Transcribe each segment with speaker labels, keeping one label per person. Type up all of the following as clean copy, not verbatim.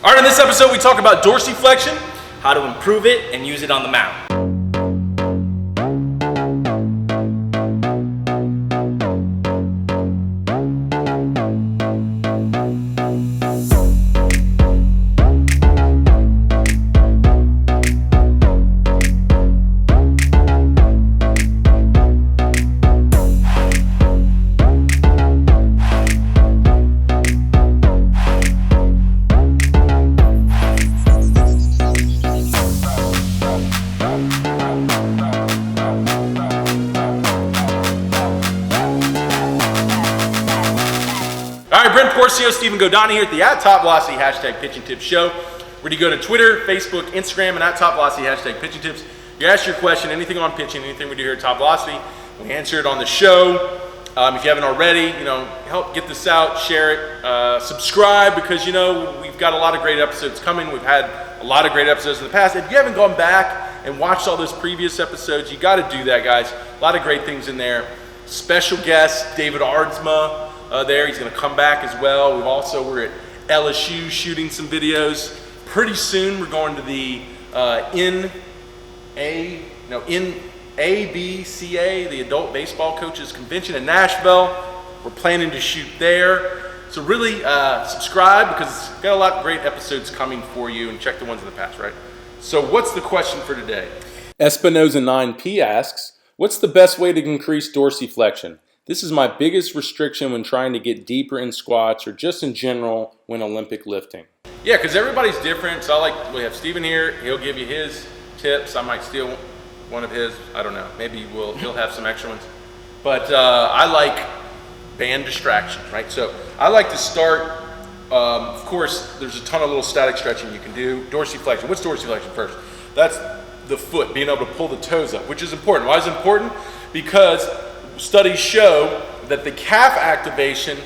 Speaker 1: All right, in this episode, we talk about dorsiflexion, how to improve it and use it on the mound. All right, Brent Porcio, Stephen Godani here at the @TopVelocity #PitchingTips Show. Where do you go to Twitter, Facebook, Instagram, and @TopVelocity #PitchingTips. You ask your question, anything on pitching, anything we do here at Top Velocity, we answer it on the show. If you haven't already, help get this out, share it, subscribe, because we've got a lot of great episodes coming. We've had a lot of great episodes in the past. If you haven't gone back and watched all those previous episodes, you got to do that, guys. A lot of great things in there. Special guest David Aardsma. There, he's going to come back as well. We're at LSU shooting some videos. Pretty soon, we're going to the NABCA, the Adult Baseball Coaches Convention in Nashville. We're planning to shoot there. So really subscribe, because we've got a lot of great episodes coming for you, and check the ones in the past, right? So what's the question for today? Espinoza 9P asks, what's the best way to increase dorsiflexion? This is my biggest restriction when trying to get deeper in squats or just in general when Olympic lifting. Yeah, because everybody's different. So we have Steven here. He'll give you his tips. I might steal one of his. I don't know. Maybe he'll have some extra ones. But I like band distraction, right? So I like to start, of course, there's a ton of little static stretching you can do. Dorsiflexion. What's dorsiflexion first? That's the foot, being able to pull the toes up, which is important. Why is it important? Because studies show that the calf activation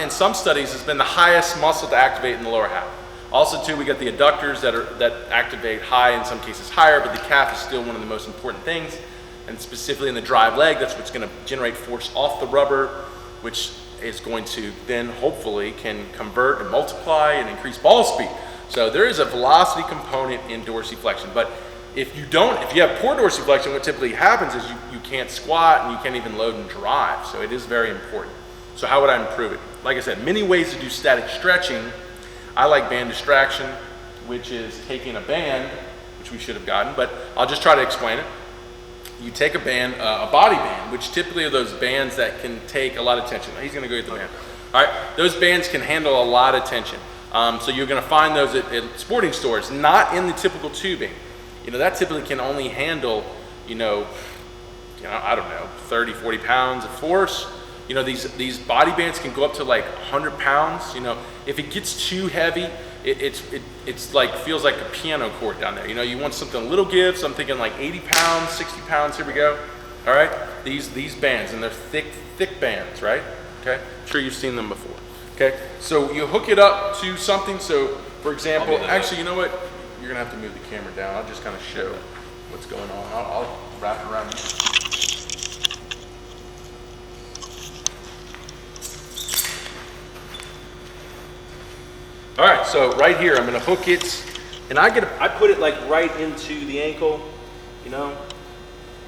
Speaker 1: in some studies has been the highest muscle to activate in the lower half. Also too, we got the adductors that activate high, in some cases higher, but the calf is still one of the most important things. And specifically in the drive leg, that's what's going to generate force off the rubber, which is going to then hopefully can convert and multiply and increase ball speed. So there is a velocity component in dorsiflexion. But if you have poor dorsiflexion, what typically happens is you can't squat and you can't even load and drive. So it is very important. So how would I improve it? Like I said, many ways to do static stretching. I like band distraction, which is taking a band, which we should have gotten, but I'll just try to explain it. You take a band, a body band, which typically are those bands that can take a lot of tension. He's gonna go get the band. All right, those bands can handle a lot of tension. So you're gonna find those at sporting stores, not in the typical tubing. That typically can only handle, I don't know, 30, 40 pounds of force. These body bands can go up to like 100 pounds. If it gets too heavy, it's like, feels like a piano chord down there. You want something a little give, so I'm thinking like 80 pounds, 60 pounds, here we go. All right, these bands, and they're thick bands, right? Okay, I'm sure you've seen them before. Okay, so you hook it up to something. So for example, actually, you know what? You're gonna have to move the camera down. I'll just kind of show what's going on. I'll wrap it around you. All right, so right here, I'm gonna hook it, and I put it like right into the ankle,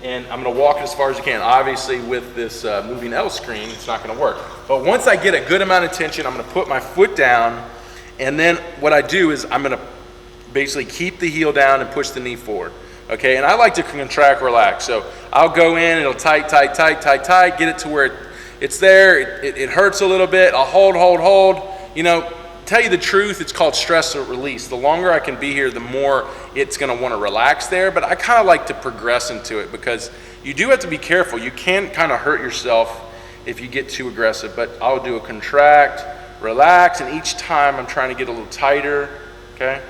Speaker 1: and I'm gonna walk it as far as I can. Obviously, with this moving L screen, it's not gonna work. But once I get a good amount of tension, I'm gonna put my foot down, and then what I do is I'm gonna basically keep the heel down and push the knee forward, okay? And I like to contract, relax. So I'll go in, it'll tight, get it to where it's there. It hurts a little bit. I'll hold. Tell you the truth, it's called stress or release. The longer I can be here, the more it's gonna wanna relax there, but I kinda like to progress into it, because you do have to be careful. You can kinda hurt yourself if you get too aggressive, but I'll do a contract, relax, and each time I'm trying to get a little tighter, okay?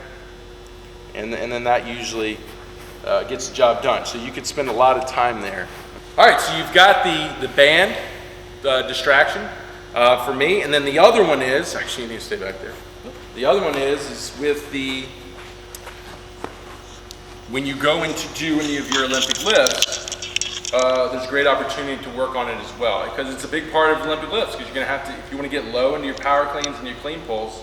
Speaker 1: And then that usually gets the job done. So you could spend a lot of time there. All right, so you've got the band, the distraction for me, and then the other one is, actually you need to stay back there. The other one is with when you go in to do any of your Olympic lifts, there's a great opportunity to work on it as well, because it's a big part of Olympic lifts, because you're gonna have to, if you wanna get low into your power cleans and your clean pulls,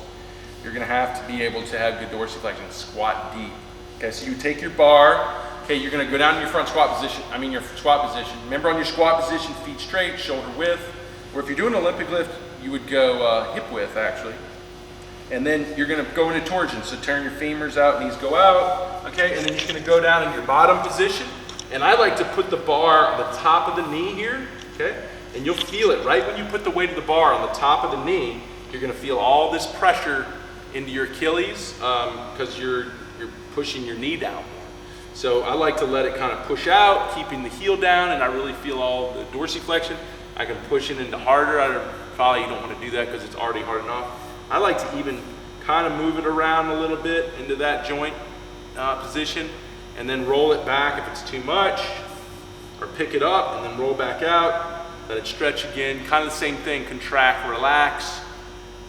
Speaker 1: you're gonna have to be able to have good dorsiflexion, squat deep. Okay, so you take your bar, okay, you're gonna go down to your front squat position, your squat position. Remember, on your squat position, feet straight, shoulder width, or if you're doing an Olympic lift, you would go hip width actually. And then you're gonna go into torsion, so turn your femurs out, knees go out, okay, and then you're gonna go down in your bottom position. And I like to put the bar on the top of the knee here, okay? And you'll feel it right when you put the weight of the bar on the top of the knee. You're gonna feel all this pressure into your Achilles because you're pushing your knee down. So I like to let it kind of push out, keeping the heel down, and I really feel all the dorsiflexion. I can push it into harder. Probably you don't want to do that because it's already hard enough. I like to even kind of move it around a little bit into that joint position, and then roll it back if it's too much, or pick it up and then roll back out, let it stretch again. Kind of the same thing, contract, relax.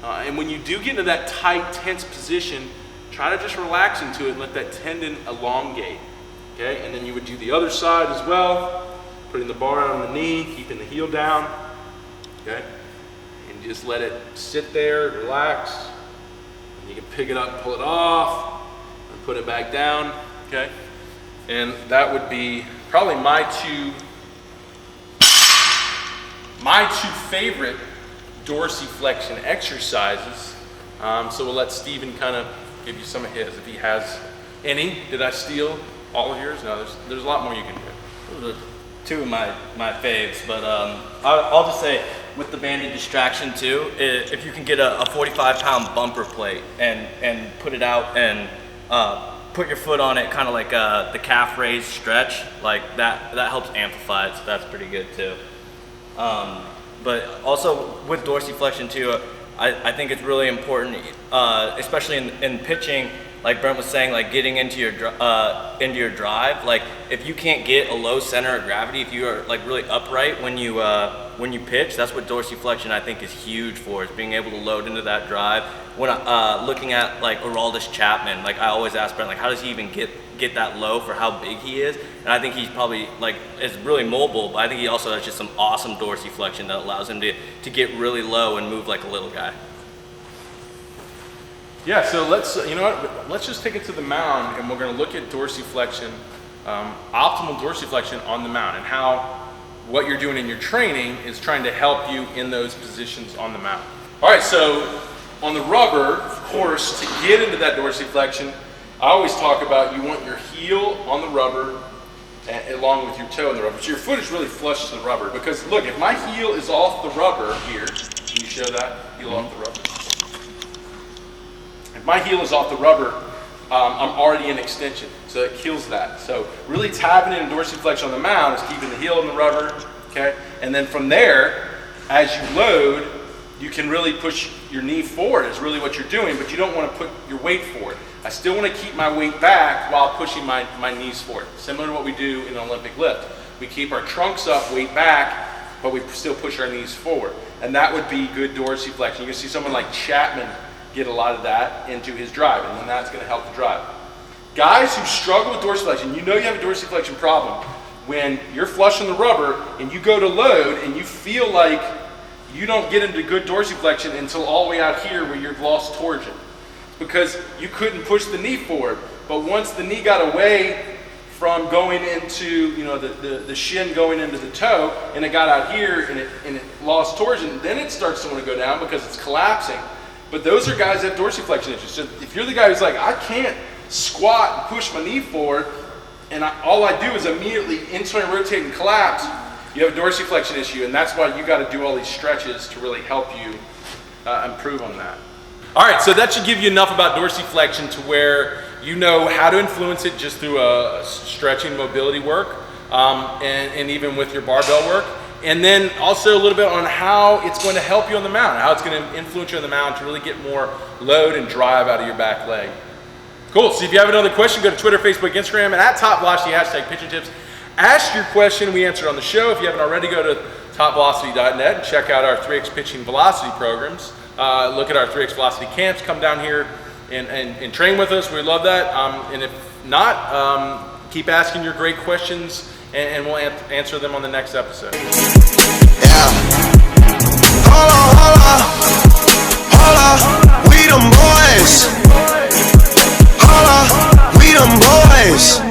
Speaker 1: And when you do get into that tight, tense position, try to just relax into it and let that tendon elongate, okay? And then you would do the other side as well, putting the bar on the knee, keeping the heel down, okay? And just let it sit there, relax. And you can pick it up, pull it off, and put it back down, okay? And that would be probably my two favorite dorsiflexion exercises. So we'll let Steven kind of give you some of his, if he has any. Did I steal all of yours? No, there's a lot more you can do.
Speaker 2: Those are two of my faves, but I'll just say with the banded distraction too, if you can get a 45-pound bumper plate and put it out and put your foot on it, kind of like the calf raise stretch, like that helps amplify it, so that's pretty good too. But also with dorsiflexion too, I think it's really important, especially in pitching, like Brent was saying, like getting into your drive. Like if you can't get a low center of gravity, if you are like really upright when you pitch, that's what dorsiflexion I think is huge for, is being able to load into that drive. When looking at like Aroldis Chapman, like I always ask Brent, like how does he even get that low for how big he is? And I think he's probably like is really mobile, but I think he also has just some awesome dorsiflexion that allows him to get really low and move like a little guy.
Speaker 1: Yeah, so let's just take it to the mound, and we're going to look at dorsiflexion, optimal dorsiflexion on the mound, and how what you're doing in your training is trying to help you in those positions on the mound. All right, so on the rubber, of course, to get into that dorsiflexion, I always talk about you want your heel on the rubber along with your toe in the rubber. So your foot is really flush to the rubber, because look, if my heel is off the rubber here, can you show that? Heel off the rubber. If my heel is off the rubber, I'm already in extension, so it kills that. So really tapping in dorsiflexion on the mound is keeping the heel in the rubber, okay? And then from there, as you load, you can really push your knee forward is really what you're doing, but you don't want to put your weight forward. I still want to keep my weight back while pushing my knees forward, similar to what we do in an Olympic lift. We keep our trunks up, weight back, but we still push our knees forward. And that would be good dorsiflexion. You can see someone like Chapman get a lot of that into his drive, and then that's going to help the drive. Guys who struggle with dorsiflexion, you know you have a dorsiflexion problem when you're flush on the rubber and you go to load and you feel like you don't get into good dorsiflexion until all the way out here where you've lost torsion. It's because you couldn't push the knee forward. But once the knee got away from going into, the shin going into the toe, and it got out here and it lost torsion, then it starts to want to go down because it's collapsing. But those are guys that have dorsiflexion issues. So if you're the guy who's like, I can't squat and push my knee forward, and all I do is immediately internally rotate and collapse, you have a dorsiflexion issue, and that's why you got to do all these stretches to really help you improve on that. All right, so that should give you enough about dorsiflexion to where you know how to influence it just through stretching, mobility work, and even with your barbell work. And then also a little bit on how it's going to help you on the mound, how it's going to influence you on the mound to really get more load and drive out of your back leg. Cool, so if you have another question, go to Twitter, Facebook, Instagram, and at Top Velocity, #pitching tips. Ask your question, we answer it on the show. If you haven't already, go to topvelocity.net and check out our 3X Pitching Velocity programs. Look at our 3X Velocity camps, come down here and train with us, we love that. And if not, keep asking your great questions, and we'll answer them on the next episode.
Speaker 3: Yeah. Hold on, we them boys. boys. Holla, we them boys.